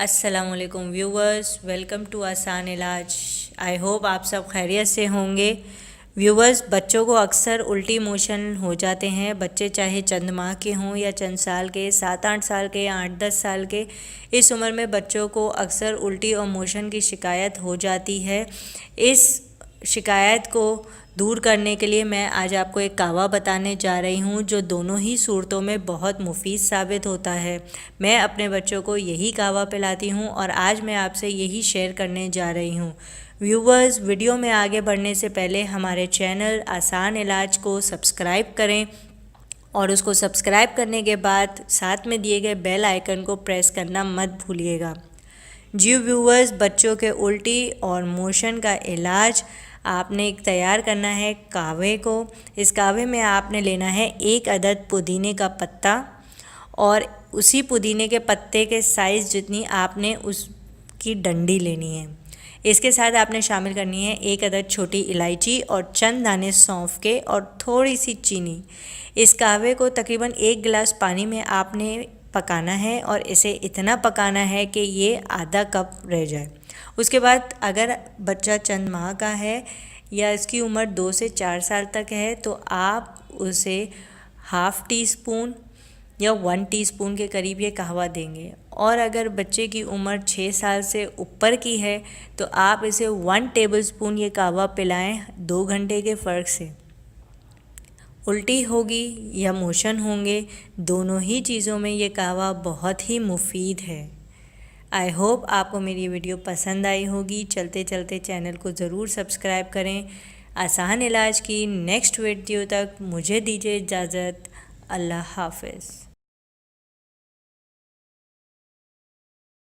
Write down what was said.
अस्सलामुअलैकुम viewers, welcome to आसान इलाज। आई होप आप सब खैरियत से होंगे। व्यूवर्स, बच्चों को अक्सर उल्टी मोशन हो जाते हैं। बच्चे चाहे चंद माह के हों या चंद साल के, 7-8 साल के या 8-10 साल के, इस उम्र में बच्चों को अक्सर उल्टी और मोशन की शिकायत हो जाती है। इस शिकायत को दूर करने के लिए मैं आज आपको एक कावा बताने जा रही हूँ जो दोनों ही सूरतों में बहुत मुफीद साबित होता है। मैं अपने बच्चों को यही कावा पिलाती हूँ और आज मैं आपसे यही शेयर करने जा रही हूँ। व्यूवर्स, वीडियो में आगे बढ़ने से पहले हमारे चैनल आसान इलाज को सब्सक्राइब करें और उसको सब्सक्राइब करने के बाद साथ में दिए गए बेल आइकन को प्रेस करना मत भूलिएगा। जी व्यूवर्स, बच्चों के उल्टी और मोशन का इलाज आपने तैयार करना है कावे को। इस कावे में आपने लेना है 1 अदद पुदीने का पत्ता और उसी पुदीने के पत्ते के साइज़ जितनी आपने उसकी डंडी लेनी है। इसके साथ आपने शामिल करनी है 1 अदद छोटी इलायची और चंद दाने सौंफ के और थोड़ी सी चीनी। इस कावे को तकरीबन 1 गिलास पानी में आपने पकाना है और इसे इतना पकाना है कि ये आधा कप रह जाए। उसके बाद अगर बच्चा चंद माह का है या इसकी उम्र 2 से 4 साल तक है तो आप उसे ½ टीस्पून या 1 टीस्पून के करीब ये कहवा देंगे। और अगर बच्चे की उम्र 6 साल से ऊपर की है तो आप इसे 1 टेबलस्पून ये कहवा पिलाएं 2 घंटे के फ़र्क से। उल्टी होगी या मोशन होंगे, दोनों ही चीज़ों में ये कहवा बहुत ही मुफीद है। आई होप आपको मेरी वीडियो पसंद आई होगी। चलते चलते चैनल को ज़रूर सब्सक्राइब करें। आसान इलाज की नेक्स्ट वीडियो तक मुझे दीजिए इजाज़त। अल्लाह हाफ़िज़।